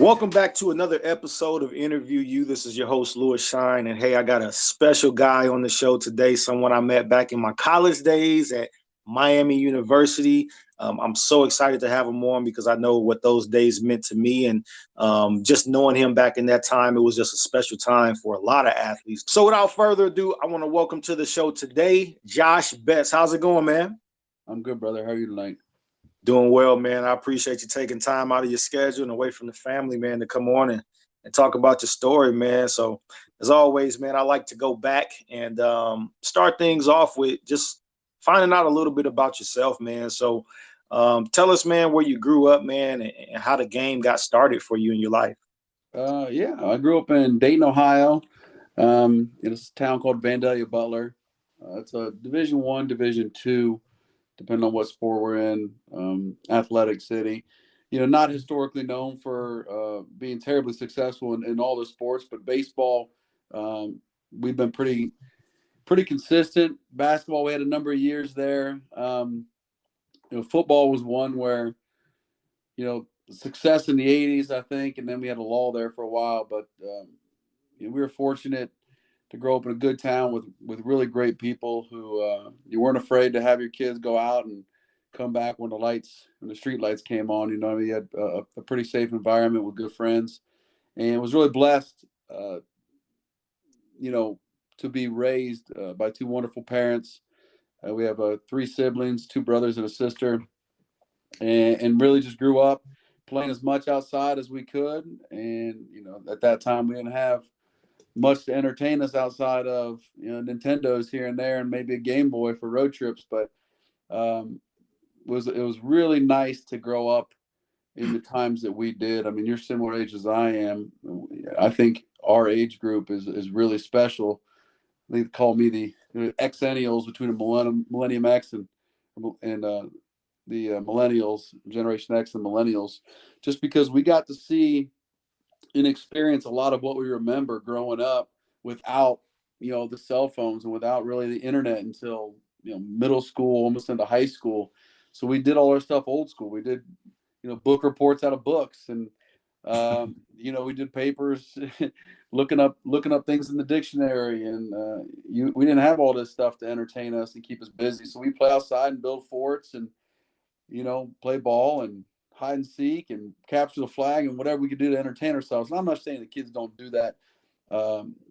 Welcome back to another episode of InterviewU. This is your host, Louis Shine. And hey, I got a special guy on the show today, someone I met back in my college days at Miami University. I'm so excited to have him on because I know what those days meant to me. And just knowing him back in that time, it was just a special time for a lot of athletes. So without further ado, I want to welcome to the show today, Josh Betts. How's it going, man? I'm good, brother. How are you tonight? Doing well, man. I appreciate you taking time out of your schedule and away from the family, man, to come on and talk about your story, man. So as always, man, I like to go back and start things off with just finding out a little bit about yourself, man. So tell us, man, where you grew up, man, and how the game got started for you in your life. Yeah, I grew up in Dayton, Ohio. In a town called Vandalia Butler. It's a Division I, Division II, depending on what sport we're in, athletic city. You know, not historically known for being terribly successful in all the sports, but baseball, we've been pretty consistent. Basketball, we had a number of years there. Football was one where, success in the 80s, I think, and then we had a lull there for a while. But we were fortunate to grow up in a good town with really great people who you weren't afraid to have your kids go out and come back when the street lights came on. You had a pretty safe environment with good friends, and was really blessed, to be raised by two wonderful parents. We have 3 siblings, 2 brothers and a sister, and really just grew up playing as much outside as we could. And, at that time we didn't have much to entertain us outside of Nintendos here and there and maybe a Game Boy for road trips, but it was really nice to grow up in the times that we did. I mean, you're similar age as I am. I think our age group is really special. They call me the Xennials, between the Millennium X and the Millennials, Generation X and Millennials, just because we got to see and experience a lot of what we remember growing up without, the cell phones and without really the internet until, middle school, almost into high school. So we did all our stuff old school. We did, book reports out of books, and, we did papers, looking up things in the dictionary, and we didn't have all this stuff to entertain us and keep us busy. So we play outside and build forts and, play ball and hide and seek and capture the flag and whatever we could do to entertain ourselves. And I'm not saying the kids don't do that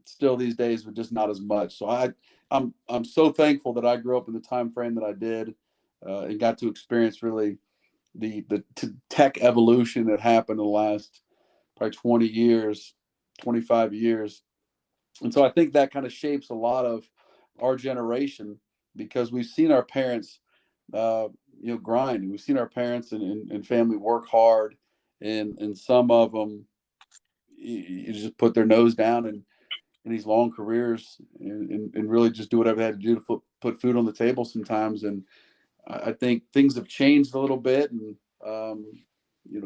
still these days, but just not as much. So I'm so thankful that I grew up in the time frame that I did, and got to experience really the tech evolution that happened in the last probably 20 years, 25 years. And so I think that kind of shapes a lot of our generation, because we've seen our parents grind. We've seen our parents and family work hard, and some of them you just put their nose down in these long careers and really just do whatever they had to do to put food on the table sometimes. And I think things have changed a little bit, and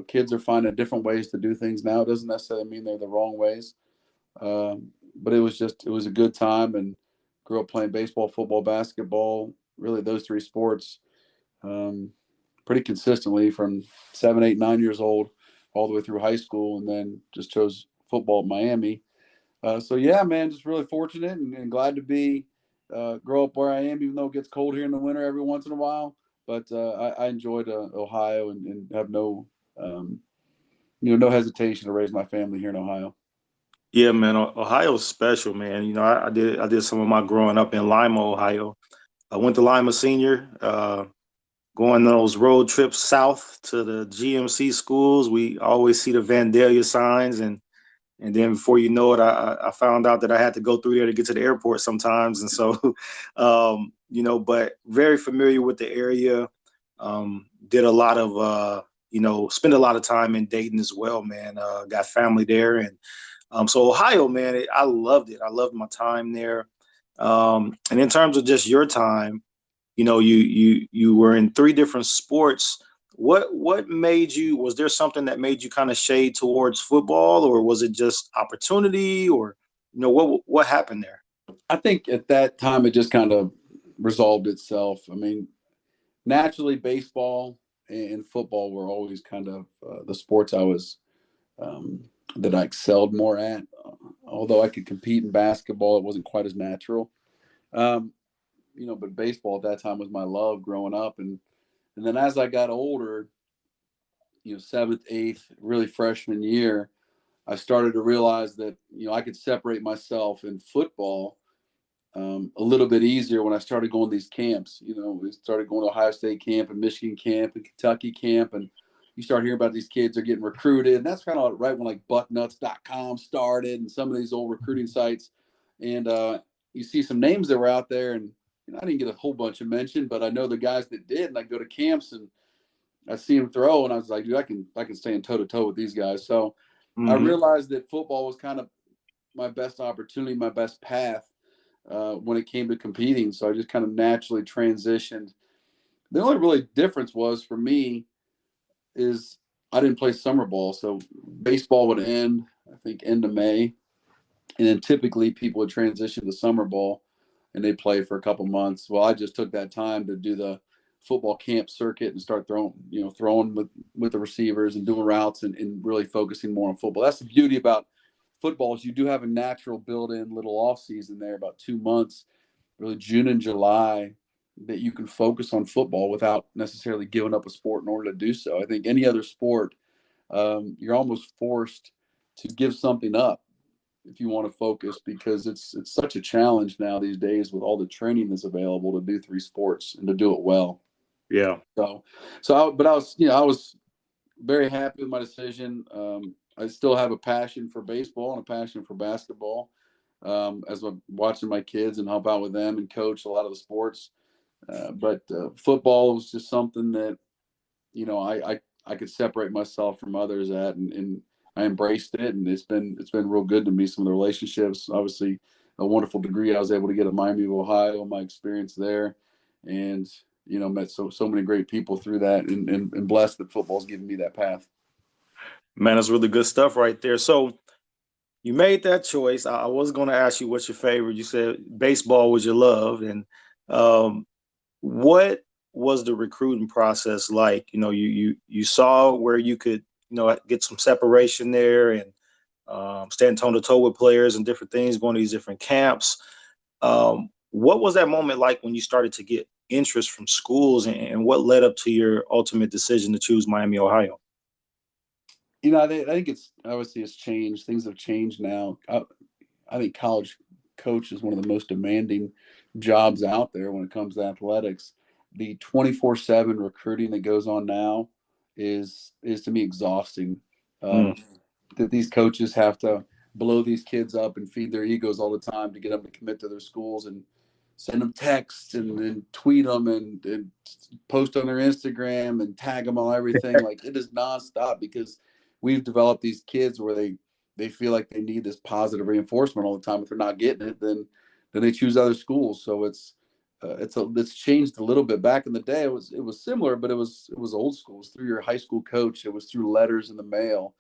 kids are finding different ways to do things now. It doesn't necessarily mean they're the wrong ways, but it was a good time, and grew up playing baseball, football, basketball, really those 3 sports pretty consistently from 7, 8, 9 years old all the way through high school, and then just chose football at Miami. So yeah, man, just really fortunate and glad to be grow up where I am, even though it gets cold here in the winter every once in a while. But I enjoyed Ohio and have no hesitation to raise my family here in Ohio. Yeah, man, Ohio's special, man. I did some of my growing up in Lima, Ohio. I went to Lima Senior. Going on those road trips south to the GMC schools, we always see the Vandalia signs, and then before you know it, I found out that I had to go through there to get to the airport sometimes, and so, but very familiar with the area. Did a lot of, spent a lot of time in Dayton as well, man. Got family there, and so Ohio, man, I loved it. I loved my time there. And in terms of just your time, you were in 3 different sports. What made you, was there something that made you kind of shade towards football, or was it just opportunity, or, what happened there? I think at that time it just kind of resolved itself. I mean, naturally baseball and football were always kind of the sports I was um, that I excelled more at. Although I could compete in basketball, it wasn't quite as natural. Um, but baseball at that time was my love growing up. And then as I got older, seventh, eighth, really freshman year, I started to realize that, I could separate myself in football a little bit easier when I started going to these camps. We started going to Ohio State camp and Michigan camp and Kentucky camp. And you start hearing about these kids are getting recruited. And that's kind of right when like bucknuts.com started and some of these old recruiting sites. And you see some names that were out there. And I didn't get a whole bunch of mention, but I know the guys that did. And I go to camps and I see them throw. And I was like, dude, I can stand toe to toe with these guys. So I realized that football was kind of my best opportunity, my best path when it came to competing. So I just kind of naturally transitioned. The only really difference was for me is I didn't play summer ball. So baseball would end, I think, end of May. And then typically people would transition to summer ball and they play for a couple months. Well, I just took that time to do the football camp circuit and start throwing with the receivers and doing routes and really focusing more on football. That's the beauty about football is you do have a natural built-in little off season there, about 2 months, really June and July, that you can focus on football without necessarily giving up a sport in order to do so. I think any other sport, you're almost forced to give something up if you want to focus, because it's such a challenge now these days with all the training that's available to do 3 sports and to do it well. Yeah. But I was very happy with my decision. I still have a passion for baseball and a passion for basketball. As I'm watching my kids and help out with them and coach a lot of the sports. But football was just something that, I could separate myself from others at, and I embraced it, and it's been real good to me. Some of the relationships, obviously, a wonderful degree I was able to get at Miami of Ohio, my experience there, and met so many great people through that, and blessed that football's given me that path. Man, that's really good stuff right there. So you made that choice. I was going to ask you what's your favorite. You said baseball was your love, and what was the recruiting process like? You saw where you could get some separation there and stand toe to toe with players and different things, going to these different camps. What was that moment like when you started to get interest from schools, and what led up to your ultimate decision to choose Miami, Ohio? I think it's obviously it's changed. Things have changed now. I think college coach is one of the most demanding jobs out there when it comes to athletics. The 24/7 recruiting that goes on now is to me exhausting. That these coaches have to blow these kids up and feed their egos all the time to get them to commit to their schools and send them texts and tweet them and post on their Instagram and tag them on everything. Like, it is nonstop because we've developed these kids where they feel like they need this positive reinforcement all the time. If they're not getting it, then they choose other schools. So it's changed a little bit. Back in the day, it was similar, but it was old school. It was through your high school coach. It was through letters in the mail.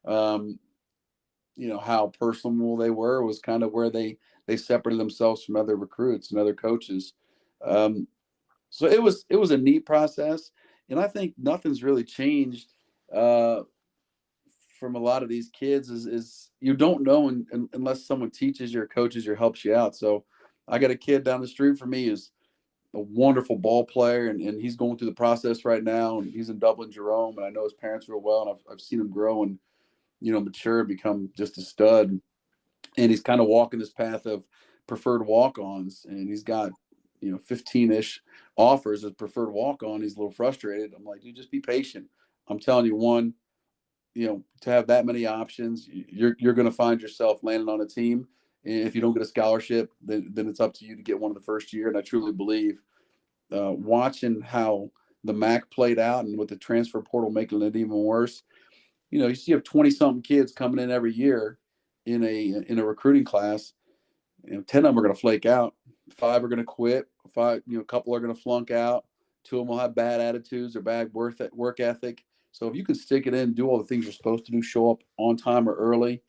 How personal they were was kind of where they separated themselves from other recruits and other coaches. So it was a neat process, and I think nothing's really changed from a lot of these kids. Is you don't know unless someone teaches you or coaches you or helps you out. So I got a kid down the street from me who's a wonderful ball player, and he's going through the process right now, and he's in Dublin, Jerome, and I know his parents real well, and I've seen him grow and mature, become just a stud. And he's kind of walking this path of preferred walk-ons, and he's got 15-ish offers as preferred walk-on. He's a little frustrated. I'm like, dude, just be patient. I'm telling you, one, to have that many options, you're going to find yourself landing on a team. And if you don't get a scholarship, then it's up to you to get one of the first year. And I truly believe watching how the MAC played out and with the transfer portal making it even worse, you have 20-something kids coming in every year in a recruiting class. 10 of them are going to flake out. 5 are going to quit. 5, a couple are going to flunk out. 2 of them will have bad attitudes or bad work ethic. So if you can stick it in, do all the things you're supposed to do, show up on time or early,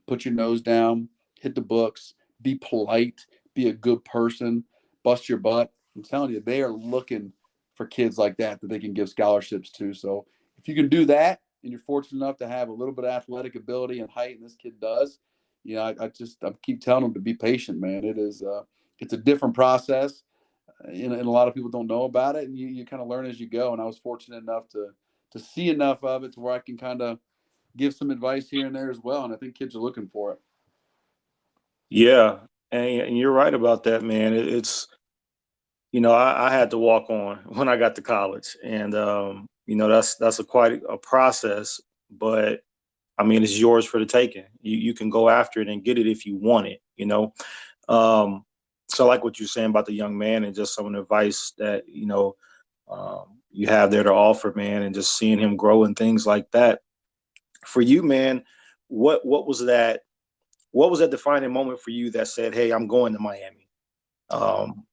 put your nose down, hit the books, be polite, be a good person, bust your butt. I'm telling you, they are looking for kids like that they can give scholarships to. So if you can do that, and you're fortunate enough to have a little bit of athletic ability and height, and this kid does, I keep telling them to be patient, man. It's a different process, and a lot of people don't know about it, and you kind of learn as you go. And I was fortunate enough to see enough of it to where I can kind of give some advice here and there as well. And I think kids are looking for it. Yeah, and you're right about that, man. It's I had to walk on when I got to college, and that's a quite a process. But I mean, it's yours for the taking. You can go after it and get it if you want it. Um, so I like what you're saying about the young man and just some of the advice that you have there to offer, man, and just seeing him grow and things like that. For you, man, what was that? What was that defining moment for you that said, "Hey, I'm going to Miami"?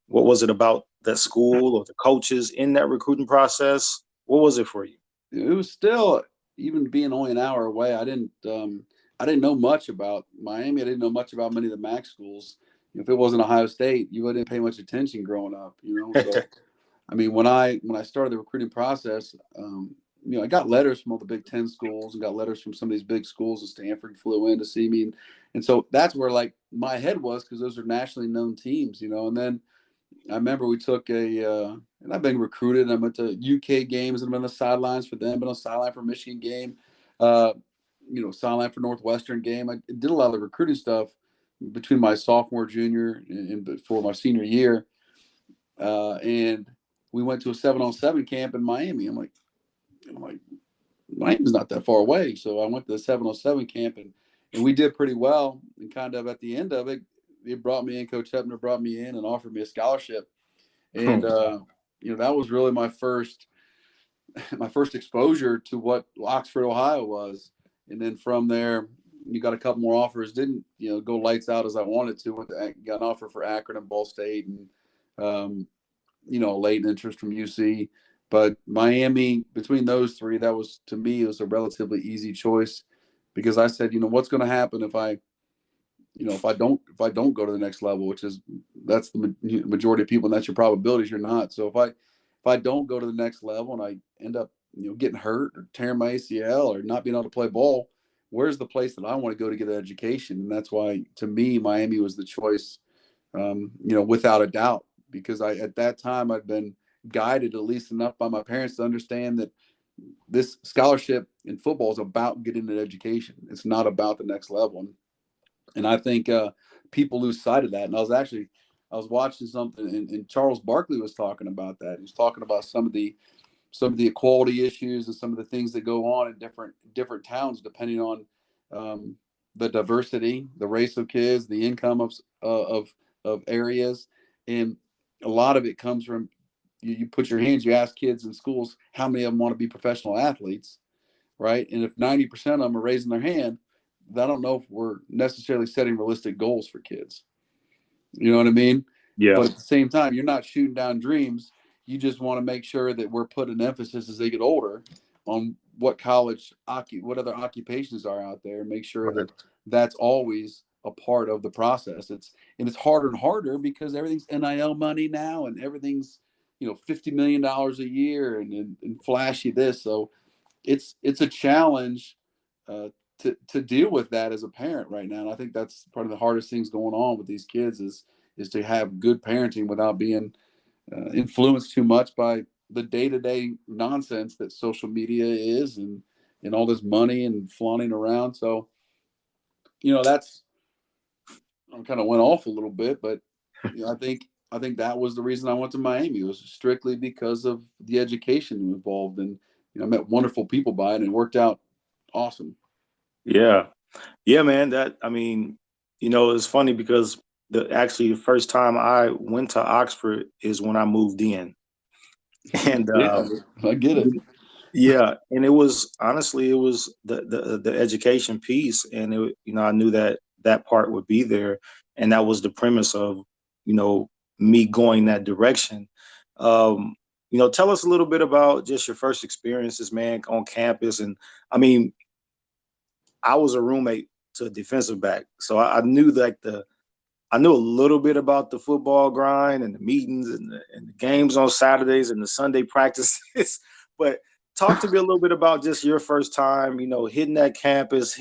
What was it about that school or the coaches in that recruiting process? What was it for you? It was still, even being only an hour away, I didn't know much about Miami. I didn't know much about many of the MAC schools. If it wasn't Ohio State, you wouldn't pay much attention growing up, So, I mean, when I started the recruiting process, I got letters from all the Big Ten schools and got letters from some of these big schools, and Stanford flew in to see me, and so that's where like my head was, because those are nationally known teams, And then I remember we took and I've been recruited. I went to UK games and been on the sidelines for them, been on the sideline for Michigan game, uh, sideline for Northwestern game. I did a lot of the recruiting stuff between my sophomore, junior, and before my senior year. And we went to a 7-on-7 camp in Miami. I'm like, Miami's not that far away. So I went to the 7-on-7 camp, and we did pretty well. And kind of at the end of it, they brought me in. Coach Hepner brought me in and offered me a scholarship. And that was really my first exposure to what Oxford, Ohio was. And then from there, you got a couple more offers. Didn't go lights out as I wanted to. Got an offer for Akron and Ball State, and late interest from UC. But Miami, between those three, that was, to me, it was a relatively easy choice, because I said, what's going to happen if I don't go to the next level, that's the majority of people, and that's your probabilities. You're not. So if I don't go to the next level and I end up getting hurt or tearing my ACL or not being able to play ball, where's the place that I want to go to get an education? And that's why, to me, Miami was the choice, without a doubt, because at that time I'd been guided at least enough by my parents to understand that this scholarship in football is about getting an education. It's not about the next level. And I think people lose sight of that. And I was watching something, and Charles Barkley was talking about that. He was talking about some of the equality issues and some of the things that go on in different towns, depending on the diversity, the race of kids, the income of areas, and a lot of it comes from you put your hands. You ask kids in schools how many of them want to be professional athletes, right? And if 90% of them are raising their hand, I don't know if we're necessarily setting realistic goals for kids. You know what I mean? Yeah. But at the same time, you're not shooting down dreams. You just want to make sure that we're putting emphasis as they get older on what what other occupations are out there, and make sure Right. that that's always a part of the process. It's harder and harder because everything's NIL money now, and everything's $50 million a year, and flashy this. So it's a challenge to deal with that as a parent right now. And I think that's part of the hardest things going on with these kids is to have good parenting without being influenced too much by the day-to-day nonsense that social media is, and all this money and flaunting around. So, that's, I kind of went off a little bit, but I think that was the reason I went to Miami. It was strictly because of the education involved, and I met wonderful people by it, and it worked out awesome. Yeah. Yeah, man. It's funny because the first time I went to Oxford is when I moved in. And Yeah, I get it. yeah, and it was the education piece, and I knew that part would be there, and that was the premise of me going that direction. Um, tell us a little bit about just your first experiences, man, on campus. And I mean, I was a roommate to a defensive back, so I knew I knew a little bit about the football grind and the meetings and the games on Saturdays and the Sunday practices, but talk to me a little bit about just your first time, hitting that campus,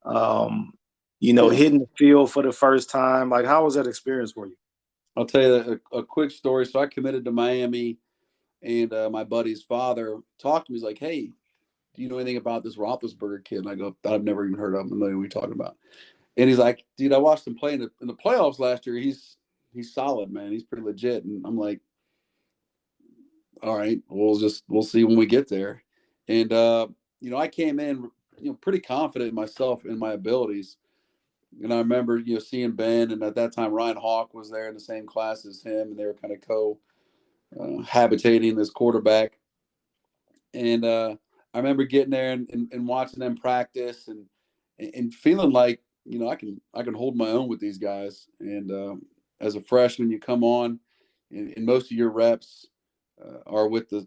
um, Yeah, hitting the field for the first time. Like, how was that experience for you? I'll tell you a quick story. So I committed to Miami, and my buddy's father talked to me. He's like, "Hey, do you know anything about this Roethlisberger kid?" And I go, "I've never even heard of him. I know what you're talking about." And he's like, "Dude, I watched him play in the playoffs last year. He's solid, man. He's pretty legit." And I'm like, "All right, we'll see when we get there." And I came in, pretty confident in myself and my abilities. And I remember, seeing Ben, and at that time Ryan Hawk was there in the same class as him, and they were kind of habitating this quarterback. And I remember getting there and watching them practice and feeling like, I can hold my own with these guys. And as a freshman, you come on, and most of your reps are with the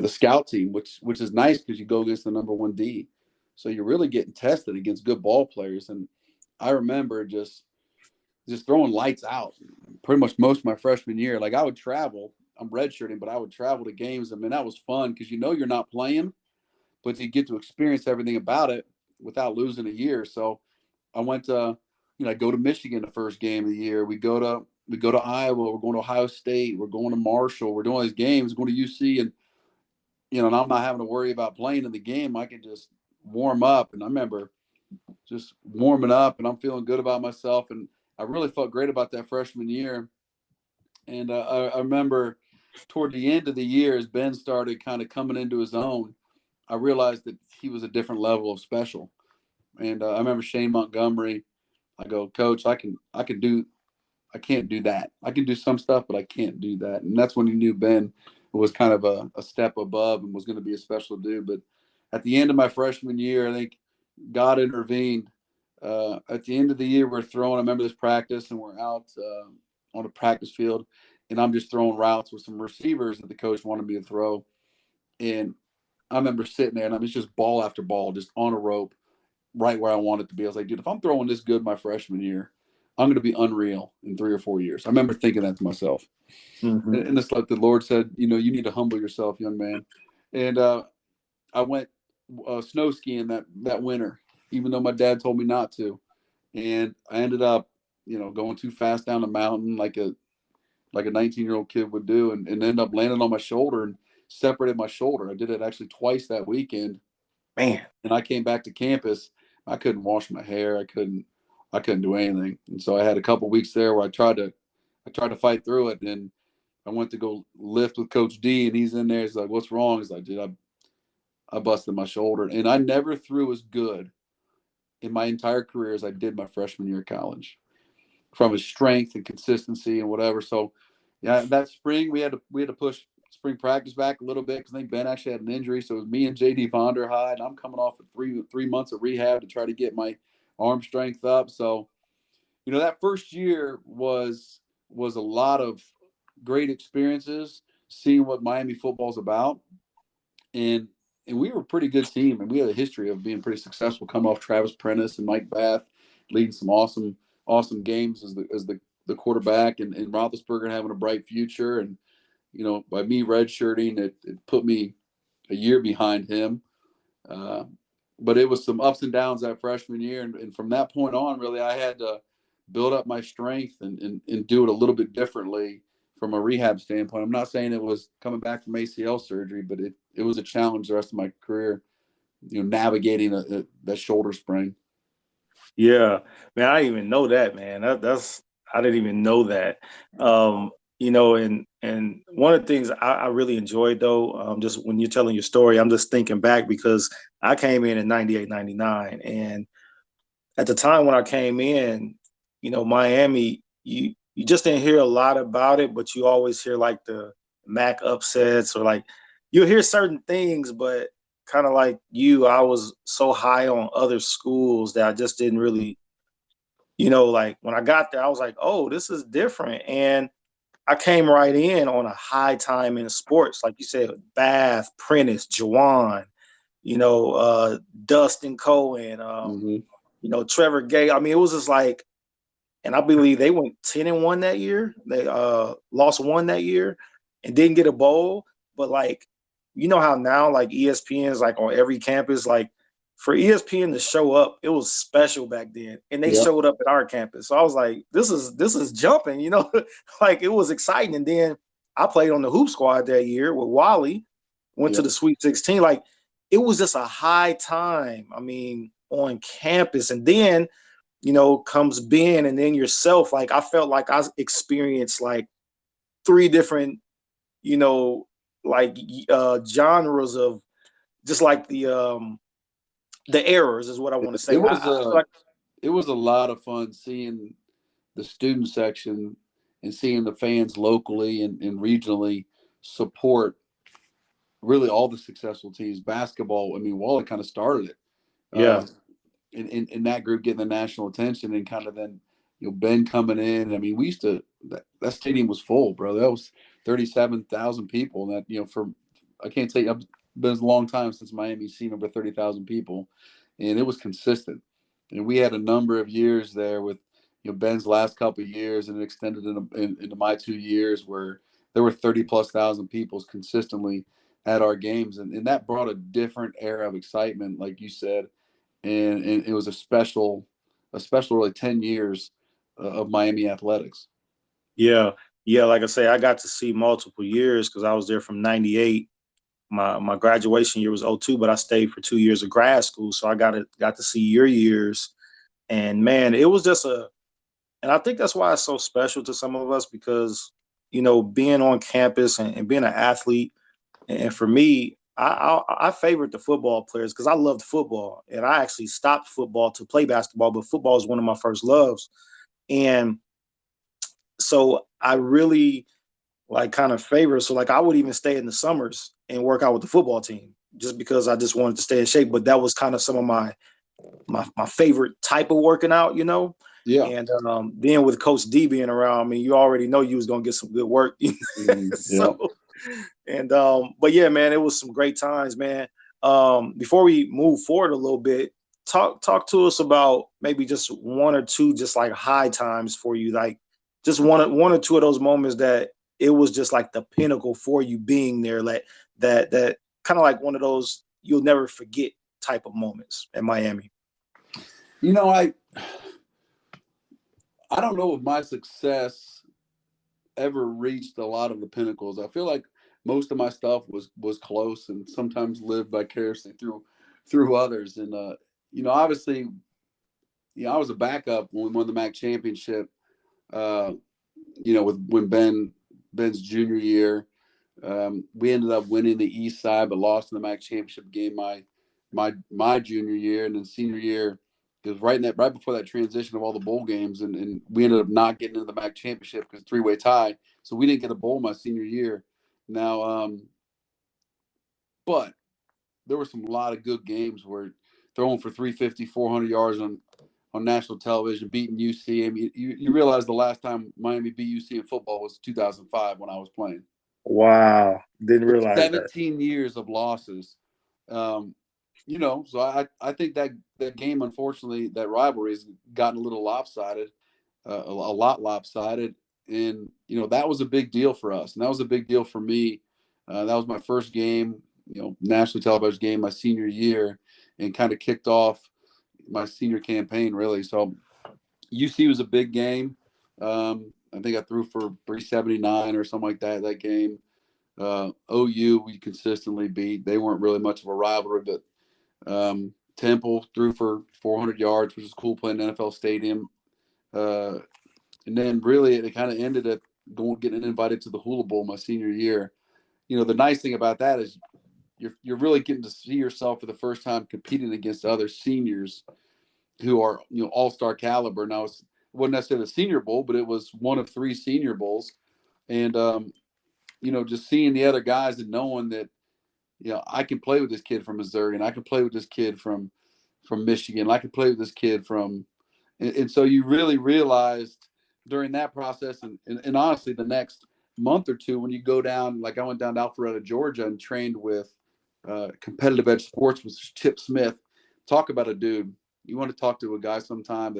scout team, which is nice because you go against the number one D, so you're really getting tested against good ball players. And I remember just throwing lights out pretty much most of my freshman year. Like, I would travel. I'm redshirting, but I would travel to games. I mean, that was fun because you're not playing, but you get to experience everything about it without losing a year. So I went to, I go to Michigan the first game of the year. We go to Iowa. We're going to Ohio State. We're going to Marshall. We're doing all these games. Going to UC, and and I'm not having to worry about playing in the game. I can just warm up. And I remember just warming up, and I'm feeling good about myself. And I really felt great about that freshman year. And I remember toward the end of the year, as Ben started kind of coming into his own, I realized that he was a different level of special. And I remember Shane Montgomery. I go, "Coach, I can't do that. I can do some stuff, but I can't do that." And that's when he knew Ben was kind of a step above and was going to be a special dude. But at the end of my freshman year, I think God intervened. At the end of the year, we're throwing. I remember this practice, and we're out on a practice field, and I'm just throwing routes with some receivers that the coach wanted me to throw. And I remember sitting there, and it's just ball after ball, just on a rope, right where I want it to be. I was like, dude, if I'm throwing this good my freshman year, I'm going to be unreal in 3 or 4 years. I remember thinking that to myself. Mm-hmm. And it's like the Lord said, you need to humble yourself, young man. And I went snow skiing that winter, even though my dad told me not to. And I ended up, going too fast down the mountain like a 19-year-old kid would do, and ended up landing on my shoulder and separated my shoulder. I did it actually twice that weekend. Man. And I came back to campus. I couldn't wash my hair. I couldn't do anything. And so I had a couple weeks there where I tried to fight through it. And I went to go lift with Coach D, and he's in there. He's like, "What's wrong?" He's like, "Dude, I busted my shoulder." And I never threw as good in my entire career as I did my freshman year of college, from his strength and consistency and whatever. So yeah, that spring we had to push spring practice back a little bit because I think Ben actually had an injury. So it was me and JD Vonderhyde, and I'm coming off of three months of rehab to try to get my arm strength up. So, that first year was a lot of great experiences, seeing what Miami football is about. And we were a pretty good team, and we had a history of being pretty successful. Come off Travis Prentice and Mike Bath, leading some awesome games as the quarterback, and Roethlisberger having a bright future. And by me redshirting, it put me a year behind him. But it was some ups and downs that freshman year, and from that point on, really, I had to build up my strength and do it a little bit differently from a rehab standpoint. I'm not saying it was coming back from ACL surgery, but it was a challenge the rest of my career, navigating that shoulder sprain. Yeah, man, I didn't even know that, man. That's I didn't even know that. And one of the things I really enjoyed though, just when you're telling your story, I'm just thinking back because I came in 98, 99, and at the time when I came in, Miami, you just didn't hear a lot about it, but you always hear like the MAC upsets or like you'll hear certain things, but kind of like I was so high on other schools that I just didn't really, like when I got there, I was like, oh, this is different. And I came right in on a high time in sports, like you said, Bath, Prentice, Jawan, Dustin Cohen, Mm-hmm. Trevor Gay. I mean, it was just like, and I believe they went 10-1 that year. They lost one that year and didn't get a bowl. But like you know how now like ESPN is like on every campus, like for ESPN to show up, it was special back then, and they Yep. showed up at our campus. So I was like, this is jumping, you know, like it was exciting. And then I played on the hoop squad that year with Wally, went to Yep. the Sweet 16. Like it was just a high time. I mean, on campus, and then comes Ben, and then yourself. Like I felt like I experienced like three different, you know, like genres of just like the errors is what I want to It say. was I feel like it was a lot of fun seeing the student section and seeing the fans locally and regionally support really all the successful teams. Basketball, I mean, Wally kind of started it. yeah, In that group getting the national attention, and kind of then Ben coming in. I mean, we used to that stadium was full, bro. That was 37,000 people. And that for I can't tell you, I've been a long time since Miami's seen over 30,000 people, and it was consistent. And we had a number of years there with Ben's last couple of years, and it extended into my 2 years where there were 30 plus thousand people consistently at our games, and that brought a different era of excitement, like you said, and it was a special really 10 years of Miami athletics. yeah, yeah. Like I say, I got to see multiple years because I was there from '98. My graduation year was '02, but I stayed for 2 years of grad school, so I got to see your years. And man, it was just and I think that's why it's so special to some of us because being on campus and being an athlete. And for me, I favored the football players because I loved football, and I actually stopped football to play basketball. But football is one of my first loves, and so I really like kind of favor. So like I would even stay in the summers and work out with the football team just because I just wanted to stay in shape. But that was kind of some of my favorite type of working out, Yeah. And then with Coach D being around, I mean, you already know you was gonna get some good work. Yeah. So and but yeah, man, it was some great times, man. Before we move forward a little bit, talk to us about maybe just one or two just like high times for you, like just one or two of those moments that it was just like the pinnacle for you being there, like that kind of like one of those you'll never forget type of moments in Miami. I don't know if my success ever reached a lot of the pinnacles. I feel like most of my stuff was close, and sometimes lived vicariously through others. And obviously, I was a backup when we won the MAC championship. Uh, with when Ben's junior year, we ended up winning the East Side, but lost in the MAC championship game my junior year, and then senior year. It was right before that transition of all the bowl games, and we ended up not getting into the MAC championship because three-way tie. So we didn't get a bowl my senior year. Now, but there were some lot of good games where throwing for 350, 400 yards on national television, beating UC. I mean, you realize the last time Miami beat UC in football was 2005 when I was playing. Wow, didn't realize that. 17 years of losses. So I think that game, unfortunately, that rivalry has gotten a little lopsided, a lot lopsided. And, that was a big deal for us. And that was a big deal for me. That was my first game, nationally televised game my senior year, and kind of kicked off my senior campaign, really. So UC was a big game. I think I threw for 379 or something like that game. OU we consistently beat. They weren't really much of a rivalry, but Temple threw for 400 yards, which is cool playing NFL Stadium. And then really it kind of ended up getting invited to the Hula Bowl my senior year. The nice thing about that is you're really getting to see yourself for the first time competing against other seniors who are all-star caliber. Now it wasn't necessarily the Senior Bowl, but it was one of 3 Senior Bowls, and just seeing the other guys and knowing that I can play with this kid from Missouri, and I can play with this kid from Michigan, and I can play with this kid from, and so you really realized during that process, and honestly the next month or two when you go down, like I went down to Alpharetta, Georgia, and trained with Competitive Edge Sports with Chip Smith. Talk about a dude. You want to talk to a guy sometime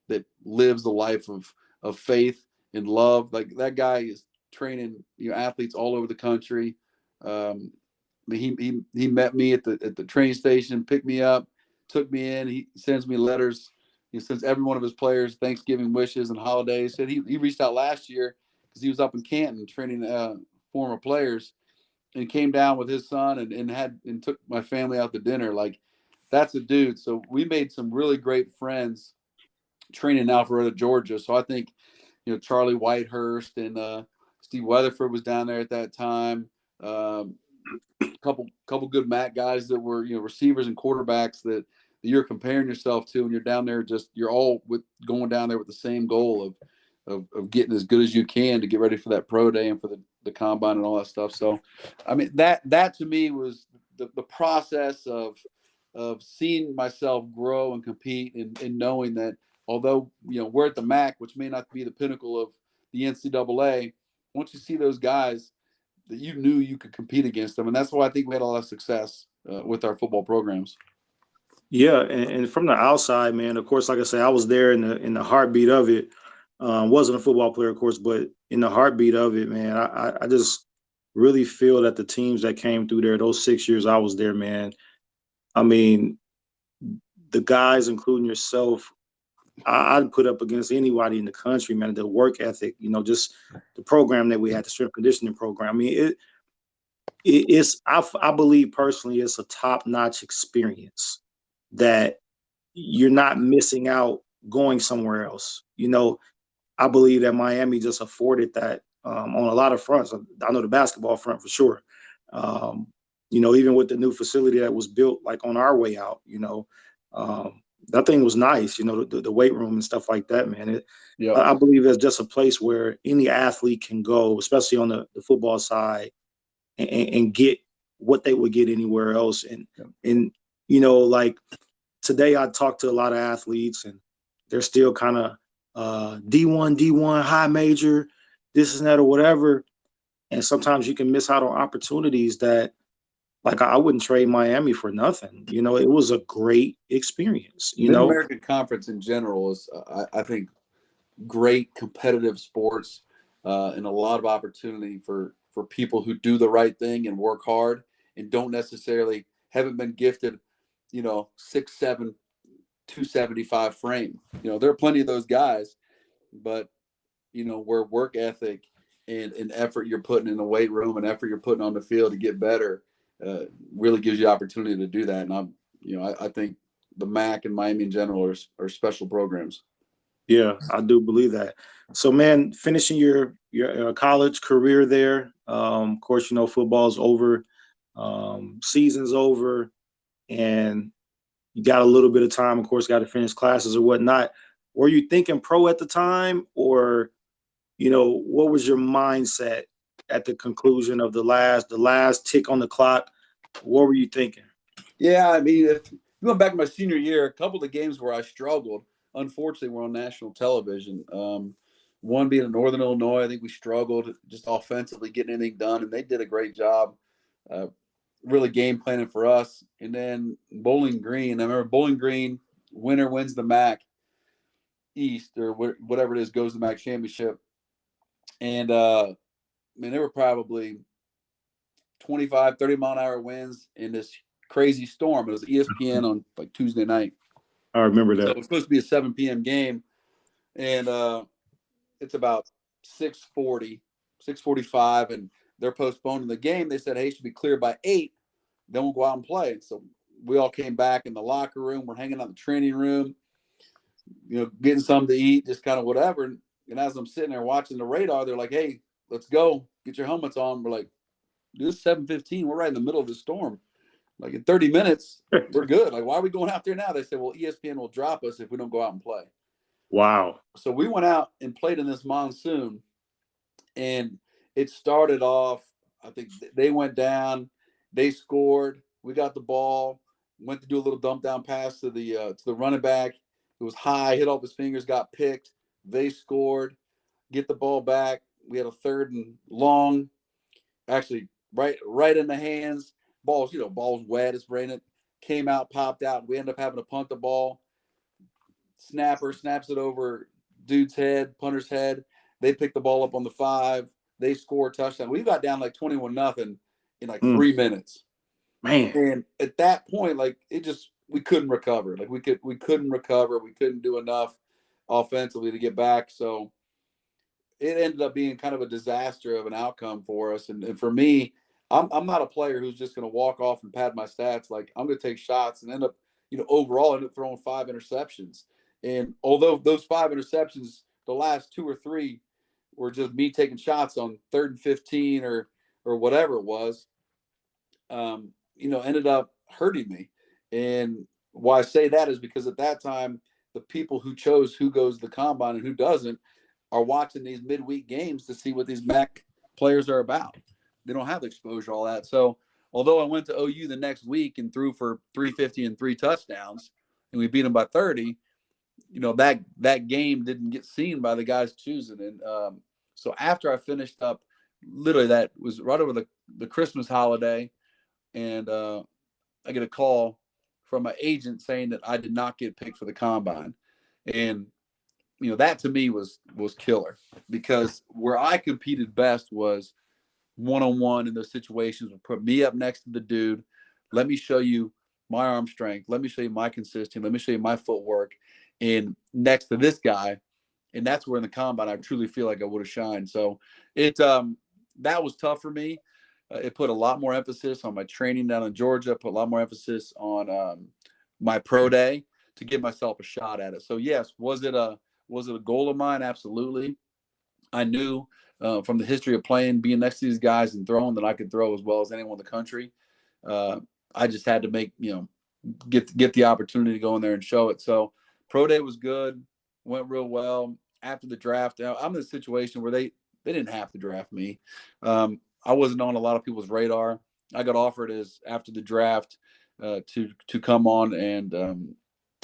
that lives the life of faith and love. Like that guy is training athletes all over the country. he met me at the train station, picked me up, took me in. He sends me letters. He sends every one of his players Thanksgiving wishes and holidays. Said he reached out last year because he was up in Canton training former players, and came down with his son and took my family out to dinner. Like, that's a dude. So we made some really great friends training in Alpharetta, Georgia. So I think, Charlie Whitehurst and Steve Weatherford was down there at that time. Couple good MAC guys that were, receivers and quarterbacks that you're comparing yourself to, and you're down there you're all going down there with the same goal of getting as good as you can to get ready for that pro day and for the combine and all that stuff. So, I mean, that to me was the process of seeing myself grow and compete and knowing that although, we're at the MAC, which may not be the pinnacle of the NCAA, once you see those guys that you knew you could compete against them. And that's why I think we had a lot of success with our football programs. Yeah, and from the outside, man, of course, like I say, I was there in the heartbeat of it. Wasn't a football player, of course, but in the heartbeat of it, man, I just really feel that the teams that came through there, those 6 years I was there, man, I mean, the guys, including yourself, I'd put up against anybody in the country, man. The work ethic, just the program that we had, the strength conditioning program. I mean, it's I believe personally, it's a top-notch experience that you're not missing out going somewhere else. I believe that Miami just afforded that on a lot of fronts. I know the basketball front for sure. Even with the new facility that was built like on our way out, that thing was nice, the weight room and stuff like that, man. Yeah. I believe it's just a place where any athlete can go, especially on the football side, and get what they would get anywhere else. And like today I talked to a lot of athletes and they're still kind of D1, high major, this and that or whatever. And sometimes you can miss out on opportunities that, like, I wouldn't trade Miami for nothing. It was a great experience. Mid-American Conference in general is, I think, great competitive sports and a lot of opportunity for people who do the right thing and work hard and haven't been gifted, 6'7", 275 frame. There are plenty of those guys, but, where work ethic and effort you're putting in the weight room and effort you're putting on the field to get better really gives you opportunity to do that. And I think the MAC and Miami in general are special programs. Yeah, I do believe that. So, man, finishing your college career there, of course, football's over, season's over, and you got a little bit of time, of course, got to finish classes or whatnot. Were you thinking pro at the time, or, what was your mindset at the conclusion of the last tick on the clock? What were you thinking? Yeah, I mean, if going back to my senior year, a couple of the games where I struggled, unfortunately, were on national television. One being in Northern Illinois, I think we struggled just offensively getting anything done, and they did a great job, really game planning for us. And then Bowling Green, I remember Bowling Green, winner wins the MAC East or whatever it is, goes to the MAC championship. And they were probably 25, 30 mile an hour winds in this crazy storm. It was ESPN on like Tuesday night. I remember that. So it was supposed to be a 7 p.m. game, and it's about 6:40, 6:45, and they're postponing the game. They said, hey, it should be clear by 8, then we'll go out and play. So we all came back in the locker room. We're hanging out in the training room, getting something to eat, just kind of whatever. And as I'm sitting there watching the radar, they're like, hey, let's go. Get your helmets on. We're like, this is 7:15. We're right in the middle of the storm. Like in 30 minutes, we're good. Like, why are we going out there now? They said, well, ESPN will drop us if we don't go out and play. Wow. So we went out and played in this monsoon, and it started off, I think they went down, they scored, we got the ball, went to do a little dump down pass to the running back. It was high, hit off his fingers, got picked. They scored, get the ball back. We had a 3rd and long, actually right in the hands. Ball's wet, it's raining. Came out, popped out. We ended up having to punt the ball. Snapper snaps it over dude's head, punter's head. They pick the ball up on the 5. They score a touchdown. We got down like 21-0 in like 3 minutes. Man. And at that point, like we couldn't recover. Like we couldn't recover. We couldn't do enough offensively to get back. So it ended up being kind of a disaster of an outcome for us. And for me, I'm not a player who's just going to walk off and pad my stats. Like I'm going to take shots and end up, overall end up throwing 5 interceptions. And although those 5 interceptions, the last 2 or 3 were just me taking shots on 3rd and 15 or whatever it was, ended up hurting me. And why I say that is because at that time, the people who chose who goes to the combine and who doesn't are watching these midweek games to see what these MAC players are about. They don't have the exposure, all that. So although I went to OU the next week and threw for 350 and 3 touchdowns, and we beat them by 30, that game didn't get seen by the guys choosing. And so after I finished up, literally that was right over the Christmas holiday, and I get a call from my agent saying that I did not get picked for the combine. And that to me was killer, because where I competed best was one-on-one in those situations. Would put me up next to the dude. Let me show you my arm strength. Let me show you my consistency. Let me show you my footwork. And next to this guy, and that's where in the combine I truly feel like I would have shined. So that was tough for me. It put a lot more emphasis on my training down in Georgia. Put a lot more emphasis on my pro day to give myself a shot at it. So yes, was it a goal of mine? Absolutely. I knew from the history of playing, being next to these guys and throwing, that I could throw as well as anyone in the country. I just had to get the opportunity to go in there and show it. So pro day was good, went real well. After the draft, I'm in a situation where they didn't have to draft me. I wasn't on a lot of people's radar. I got offered after the draft to come on and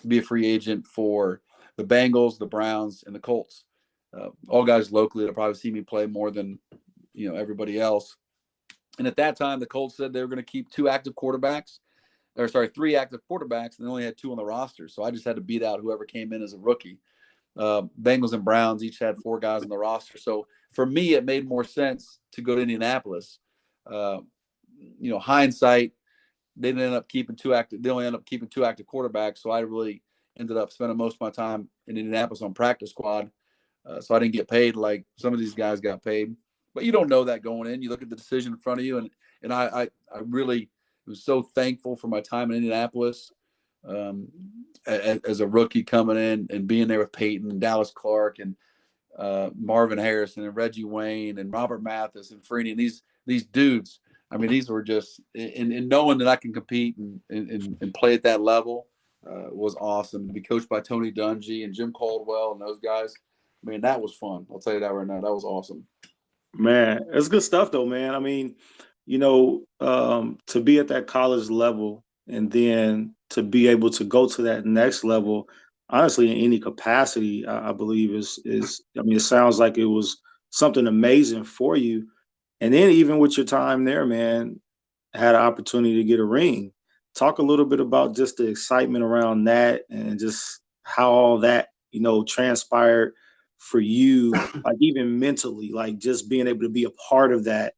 be a free agent for the Bengals, the Browns, and the Colts. All guys locally that probably see me play more than everybody else. And at that time, the Colts said they were going to keep 3 active quarterbacks, and they only had 2 on the roster. So I just had to beat out whoever came in as a rookie. Bengals and Browns each had 4 guys on the roster. So for me, it made more sense to go to Indianapolis. Hindsight, they didn't end up keeping 2 active. They only ended up keeping 2 active quarterbacks. So I really ended up spending most of my time in Indianapolis on practice squad. So I didn't get paid like some of these guys got paid. But you don't know that going in. You look at the decision in front of you, and I really was so thankful for my time in Indianapolis as a rookie coming in and being there with Peyton and Dallas Clark and Marvin Harrison and Reggie Wayne and Robert Mathis and Freeney and these dudes. I mean, these were just and knowing that I can compete and play at that level was awesome. To be coached by Tony Dungy and Jim Caldwell and those guys, I mean, that was fun. I'll tell you that right now. That was awesome. Man, it's good stuff though, man. I mean, to be at that college level and then to be able to go to that next level, honestly, in any capacity, I believe is. I mean, it sounds like it was something amazing for you. And then even with your time there, man, had an opportunity to get a ring. Talk a little bit about just the excitement around that and just how all that, transpired for you, like even mentally, like just being able to be a part of that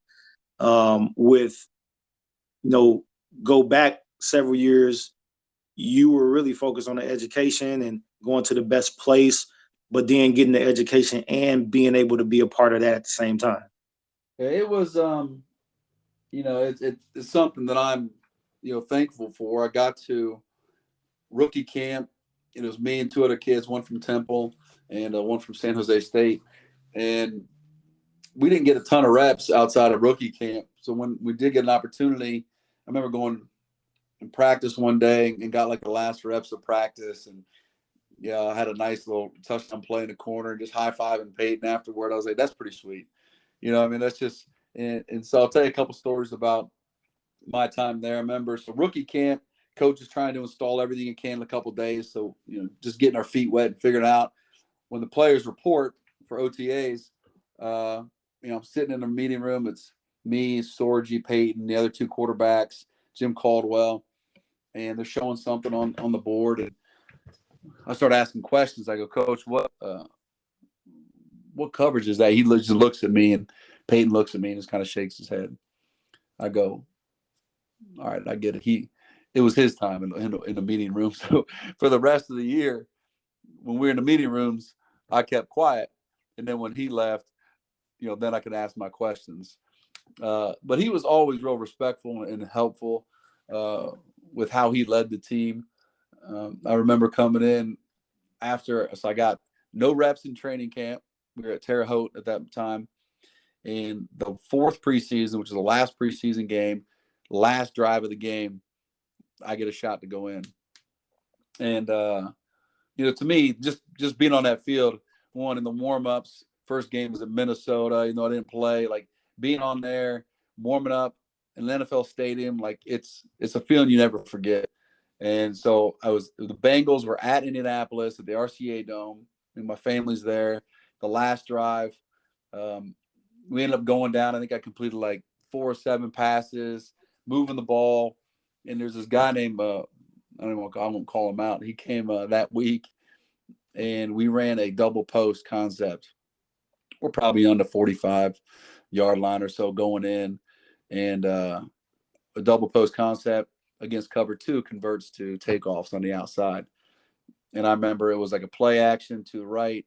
with, go back several years, you were really focused on the education and going to the best place, but then getting the education and being able to be a part of that at the same time. It was, it's something that I'm, thankful for. I got to rookie camp. It was me and 2 other kids, one from Temple and one from San Jose State. And we didn't get a ton of reps outside of rookie camp. So when we did get an opportunity, I remember going and practice one day and got like the last reps of practice. And I had a nice little touchdown play in the corner and just high-fiving Peyton afterward. I was like, that's pretty sweet. That's just and so I'll tell you a couple stories about my time there. I remember, so rookie camp, coach is trying to install everything he can in a couple of days. So, just getting our feet wet and figuring out when the players report for OTAs, I'm sitting in a meeting room. It's me, Sorgi, Peyton, the other 2 quarterbacks, Jim Caldwell, and they're showing something on the board. And I start asking questions. I go, Coach, what coverage is that? He just looks at me, and Peyton looks at me and just kind of shakes his head. I go, all right, I get it. It was his time in the meeting room. So for the rest of the year, when we were in the meeting rooms, I kept quiet. And then when he left, then I could ask my questions. But he was always real respectful and helpful with how he led the team. I remember coming in so I got no reps in training camp. We were at Terre Haute at that time. And the fourth preseason, which is the last preseason game, last drive of the game, I get a shot to go in. And, to me, just being on that field, one in the warm-ups, first game was in Minnesota, I didn't play, like being on there, warming up in an NFL stadium, like it's a feeling you never forget. And so the Bengals were at Indianapolis at the RCA Dome, and my family's there. The last drive, we ended up going down. I think I completed like 4 or 7 passes, moving the ball. And there's this guy named, I won't call him out. He came that week, and we ran a double post concept. We're probably on the 45-yard line or so going in, and a double post concept against cover 2 converts to takeoffs on the outside. And I remember it was like a play action to the right,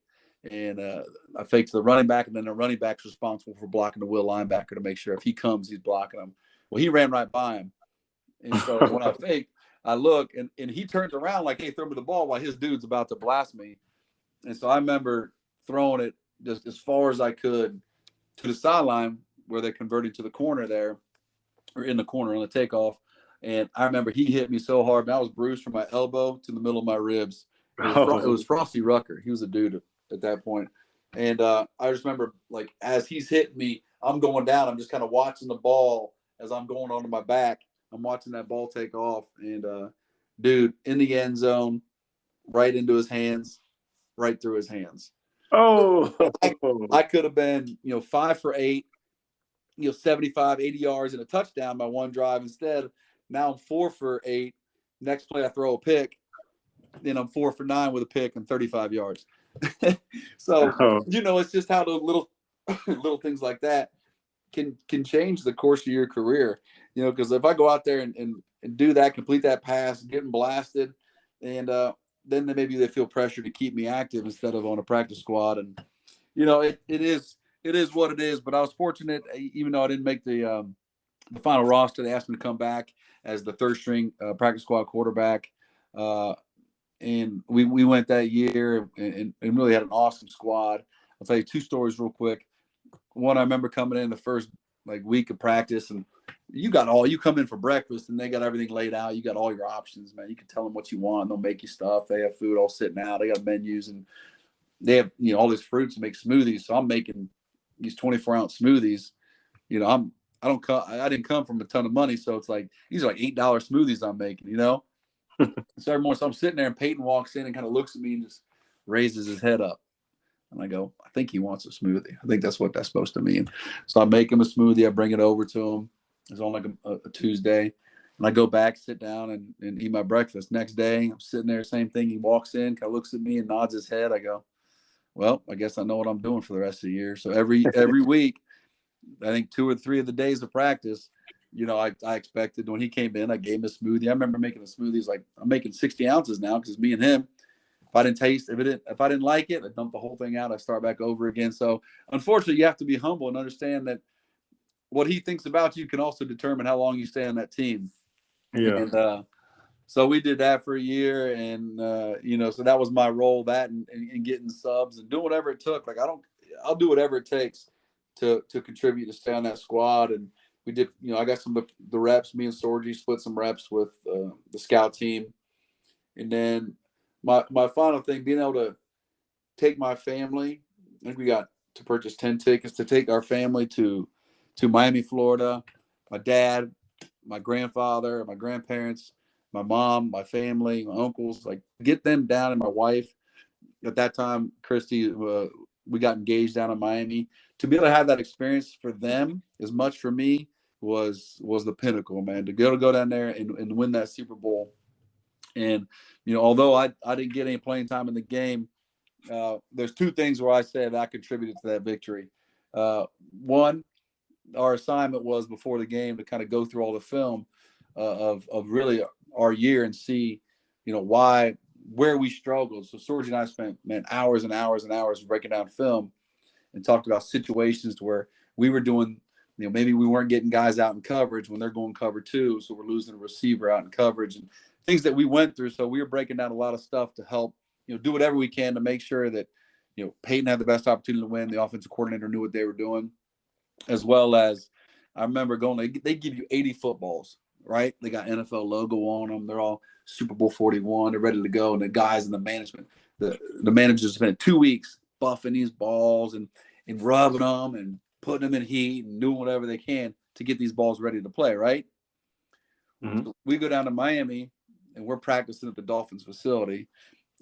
and I faked to the running back, and then the running back's responsible for blocking the will linebacker to make sure if he comes, he's blocking him. Well, he ran right by him. And so when I faked, I look, and he turns around like, hey, throw me the ball, while his dude's about to blast me. And so I remember throwing it just as far as I could to the sideline where they converted to the corner there, or in the corner on the takeoff. And I remember he hit me so hard, man, I was bruised from my elbow to the middle of my ribs. It was Frosty Rucker. He was a dude at that point. And I just remember, like, as he's hitting me, I'm going down. I'm just kind of watching the ball as I'm going onto my back. I'm watching that ball take off. And, dude, in the end zone, right into his hands, right through his hands. Oh, I could have been, 5 for 8, 75, 80 yards and a touchdown by one drive. Instead, now I'm 4 for 8. Next play, I throw a pick. Then I'm 4 for 9 with a pick and 35 yards. So, it's just how the little things like that can change the course of your career. Because if I go out there and do that, complete that pass, getting blasted, and then maybe they feel pressure to keep me active instead of on a practice squad. And, it is what it is. But I was fortunate, even though I didn't make the final roster, they asked me to come back as the third string practice squad quarterback. And we went that year and really had an awesome squad. I'll tell you 2 stories real quick. One, I remember coming in the first week of practice, and you come in for breakfast and they got everything laid out. You got all your options, man. You can tell them what you want. They'll make you stuff. They have food all sitting out. They got menus, and they have, all these fruits to make smoothies. So I'm making these 24-ounce smoothies. I didn't come from a ton of money. So it's like, these are like $8 smoothies I'm making, So every morning, so I'm sitting there, and Peyton walks in and kind of looks at me and just raises his head up. And I go, I think he wants a smoothie. I think that's what that's supposed to mean. So I make him a smoothie. I bring it over to him. It's on like a Tuesday. And I go back, sit down, and eat my breakfast. Next day, I'm sitting there, same thing. He walks in, kind of looks at me and nods his head. I go, well, I guess I know what I'm doing for the rest of the year. So every week, I think 2 or 3 of the days of practice, I expected when he came in, I gave him a smoothie. I remember making the smoothies like I'm making 60 ounces now because it's me and him. If I didn't like it, I dump the whole thing out. I start back over again. So unfortunately, you have to be humble and understand that what he thinks about you can also determine how long you stay on that team. yeah. And so we did that for a year, and so that was my role. That and getting subs and doing whatever it took. Like I'll do whatever it takes to contribute to stay on that squad. And we did. I got some of the reps. Me and Sorgi split some reps with the scout team, and then. My final thing, being able to take my family, I think we got to purchase 10 tickets to take our family to Miami, Florida. My dad, my grandfather, my grandparents, my mom, my family, my uncles, like get them down, and my wife. At that time, Christy, we got engaged down in Miami. To be able to have that experience for them as much for me was the pinnacle, man. To go down there and win that Super Bowl. And, although I didn't get any playing time in the game, there's 2 things where I said I contributed to that victory. One, our assignment was before the game to kind of go through all the film. of really our year and see, where we struggled. So Sorge and I spent, man, hours and hours and hours breaking down film and talked about situations to where we were doing, maybe we weren't getting guys out in coverage when they're going cover two, so we're losing a receiver out in coverage and things that we went through. So we were breaking down a lot of stuff to help, do whatever we can to make sure that, Peyton had the best opportunity to win. The offensive coordinator knew what they were doing, as well as I remember they give you 80 footballs, right? They got NFL logo on them. They're all Super Bowl 41. They're ready to go. And the guys in the management, the managers spent 2 weeks buffing these balls and rubbing them and putting them in heat and doing whatever they can to get these balls ready to play, right? Mm-hmm. So we go down to Miami and we're practicing at the Dolphins facility,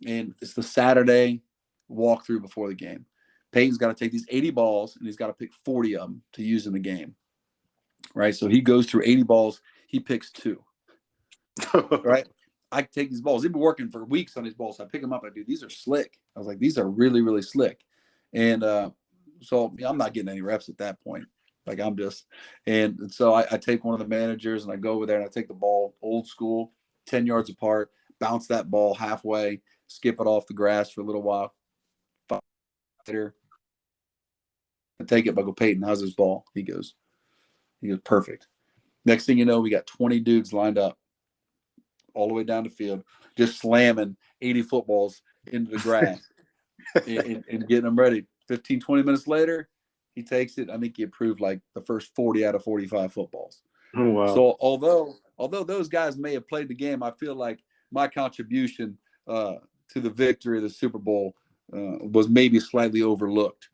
and it's the Saturday walkthrough before the game. Peyton's got to take these 80 balls and he's got to pick 40 of them to use in the game, right? So he goes through 80 balls. He picks 2, right? I take these balls. They've been working for weeks on these balls. So I pick them up. I do. These are slick. I was like, these are really, really slick. And so I'm not getting any reps at that point. Like and so I take one of the managers and I go over there and I take the ball old school, 10 yards apart, bounce that ball halfway, skip it off the grass for a little while. Later, I take it. I go, Peyton, how's this ball? He goes, perfect. Next thing you know, we got 20 dudes lined up all the way down the field, just slamming 80 footballs into the grass and getting them ready. 15, 20 minutes later, he takes it. I think he approved like the first 40 out of 45 footballs. Oh, wow. So although those guys may have played the game, I feel like my contribution to the victory of the Super Bowl was maybe slightly overlooked.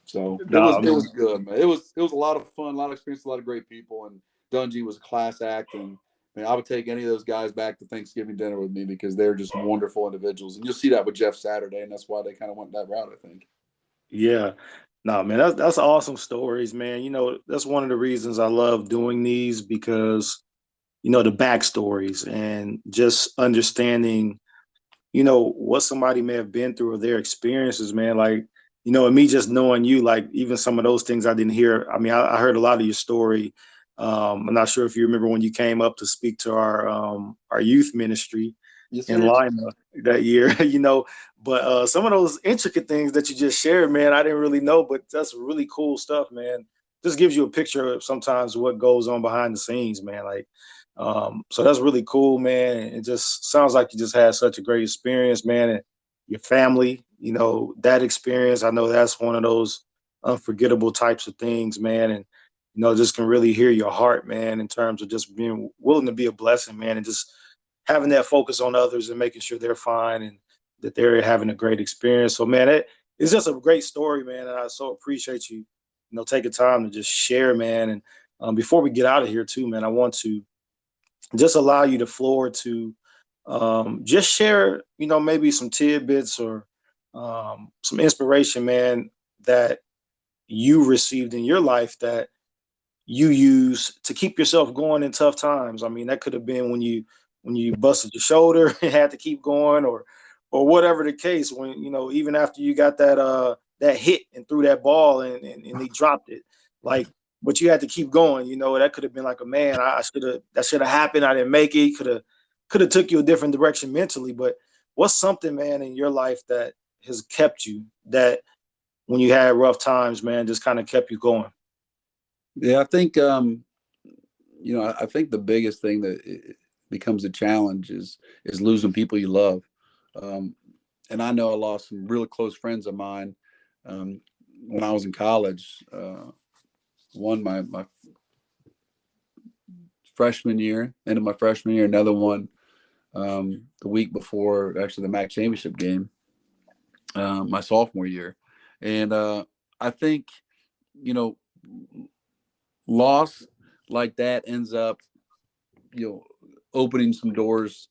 So it was good, man. It was a lot of fun, a lot of experience, a lot of great people, and Dungy was a class act. And I would take any of those guys back to Thanksgiving dinner with me because they're just wonderful individuals. And you'll see that with Jeff Saturday, and that's why they kind of went that route, I think. Yeah. No, man, that's awesome stories, man. That's one of the reasons I love doing these because, the backstories and just understanding, what somebody may have been through or their experiences, man. Like, and me just knowing you, like even some of those things I didn't hear. I mean, I heard a lot of your story. I'm not sure if you remember when you came up to speak to our youth ministry Yes, in sir. Lima that year, but some of those intricate things that you just shared, man, I didn't really know, but that's really cool stuff, man. Just gives you a picture of sometimes what goes on behind the scenes, man. Like, so that's really cool, man. It just sounds like you just had such a great experience, man. And your family, that experience, I know that's one of those unforgettable types of things, man. And, just can really hear your heart, man, in terms of just being willing to be a blessing, man, and just having that focus on others and making sure they're fine and that they're having a great experience. So, man, it's just a great story, man. And I so appreciate you, taking time to just share, man. And before we get out of here too, man, I want to just allow you the floor to just share, maybe some tidbits or some inspiration, man, that you received in your life that you use to keep yourself going in tough times. I mean, that could have been when you busted your shoulder and had to keep going, or whatever the case. When even after you got that hit and threw that ball and he dropped it, like, but you had to keep going. That could have been like, man, that should have happened. I didn't make it. Could have took you a different direction mentally. But what's something, man, in your life that has kept you, that when you had rough times, man, just kind of kept you going? Yeah, I think I think the biggest thing that becomes a challenge is losing people you love. And I know I lost some really close friends of mine when I was in college. One my freshman year, end of my freshman year, another one the week before actually the MAC championship game, my sophomore year. And I think, loss like that ends up, opening some doors.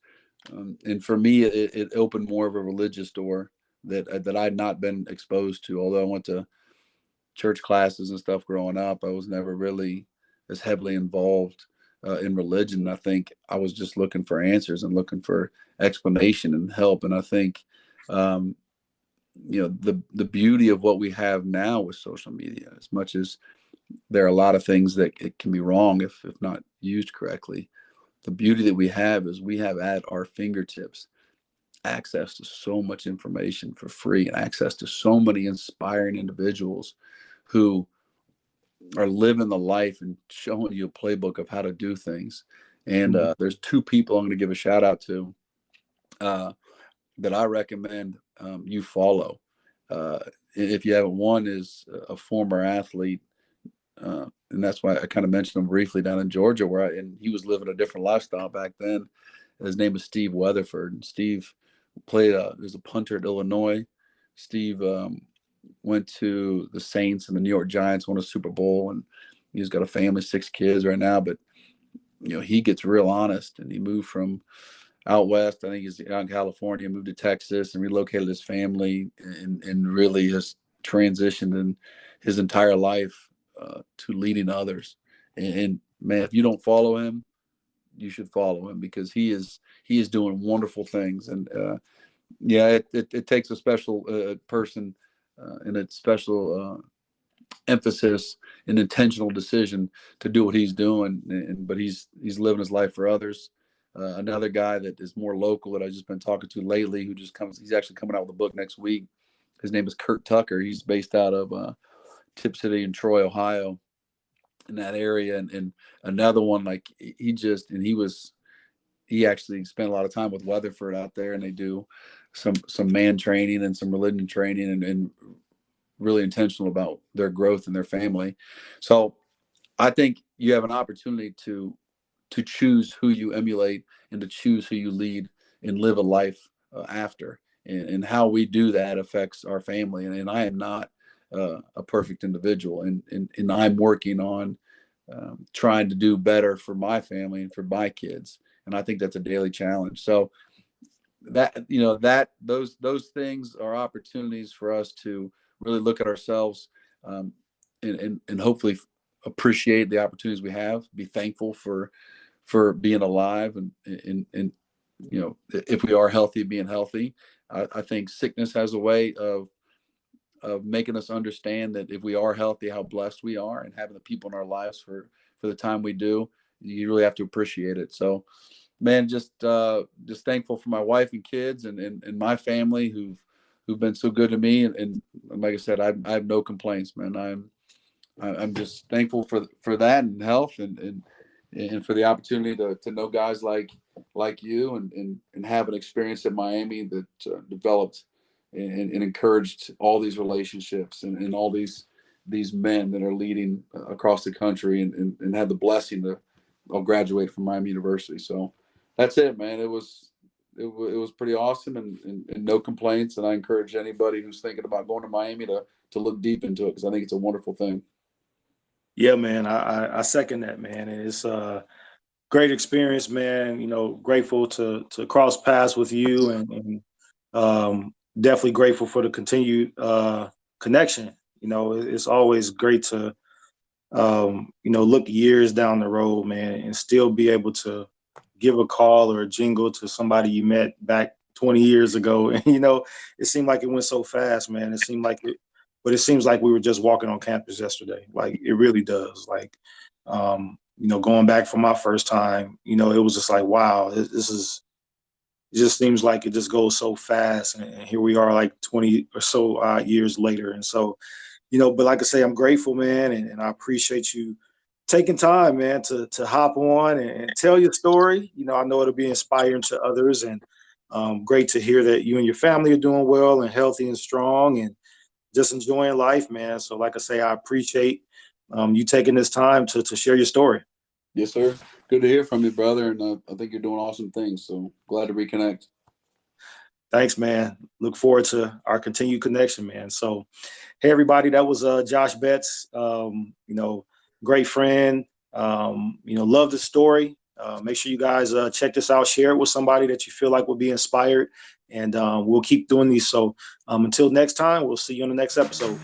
And for me, it opened more of a religious door that I'd not been exposed to. Although I went to church classes and stuff growing up, I was never really as heavily involved in religion. I think I was just looking for answers and looking for explanation and help. And I think, the beauty of what we have now with social media, as much as there are a lot of things that it can be wrong if not used correctly. The beauty that we have is we have at our fingertips access to so much information for free and access to so many inspiring individuals who are living the life and showing you a playbook of how to do things. And there's two people I'm going to give a shout out to that I recommend you follow. If you haven't, one is a former athlete, and that's why I kind of mentioned him briefly down in Georgia, and he was living a different lifestyle back then. His name is Steve Weatherford, and Steve played. He was a punter at Illinois. Steve went to the Saints and the New York Giants, won a Super Bowl, and he's got a family, 6 kids right now. But he gets real honest, and he moved from out west. I think he's out in California, moved to Texas, and relocated his family, and really has transitioned in his entire life to leading others. And man, if you don't follow him, you should follow him, because he is doing wonderful things. And it takes a special person and a special emphasis and intentional decision to do what he's doing. But he's living his life for others. Another guy that is more local that I've just been talking to lately, he's actually coming out with a book next week. His name is Kurt Tucker. He's based out of Tip City in Troy, Ohio, in that area. And another one, like he actually spent a lot of time with Weatherford out there, and they do some man training and some religion training, and really intentional about their growth and their family. So I think you have an opportunity to choose who you emulate and to choose who you lead and live a life after. And how we do that affects our family. And I am not a perfect individual, and I'm working on trying to do better for my family and for my kids. And I think that's a daily challenge. So those things are opportunities for us to really look at ourselves, and hopefully appreciate the opportunities we have, be thankful for being alive, and if we are healthy, being healthy. I think sickness has a way of making us understand that if we are healthy, how blessed we are, and having the people in our lives for the time we do, you really have to appreciate it. So, man, just thankful for my wife and kids and my family who've been so good to me. And like I said, I have no complaints, man. I'm just thankful for that, and health, and for the opportunity to know guys like you, and have an experience at Miami that developed and encouraged all these relationships, and all these men that are leading across the country, and had the blessing to I'll graduate from Miami University. So that's it, man. It was pretty awesome, and no complaints. And I encourage anybody who's thinking about going to Miami to look deep into it, because I think it's a wonderful thing. Yeah, man, I second that, man. And it's a great experience, man. Grateful to cross paths with you, and definitely grateful for the continued connection. It's always great to look years down the road, man, and still be able to give a call or a jingle to somebody you met back 20 years ago. And it seemed like it went so fast, man. It seems like we were just walking on campus yesterday. Like, it really does. Like, going back for my first time, it was just like, wow, it just seems like it just goes so fast. And here we are, like 20 or so years later. And so, but like I say, I'm grateful, man. And I appreciate you taking time, man, to hop on and tell your story. I know it'll be inspiring to others, and great to hear that you and your family are doing well and healthy and strong, and just enjoying life, man. So like I say, I appreciate you taking this time to share your story. Yes, sir. Good to hear from you, brother. And I think you're doing awesome things. So glad to reconnect. Thanks, man. Look forward to our continued connection, man. So, hey, everybody, that was Josh Betts. Great friend. Love the story. Make sure you guys check this out. Share it with somebody that you feel like will be inspired. And we'll keep doing these. So until next time, we'll see you on the next episode.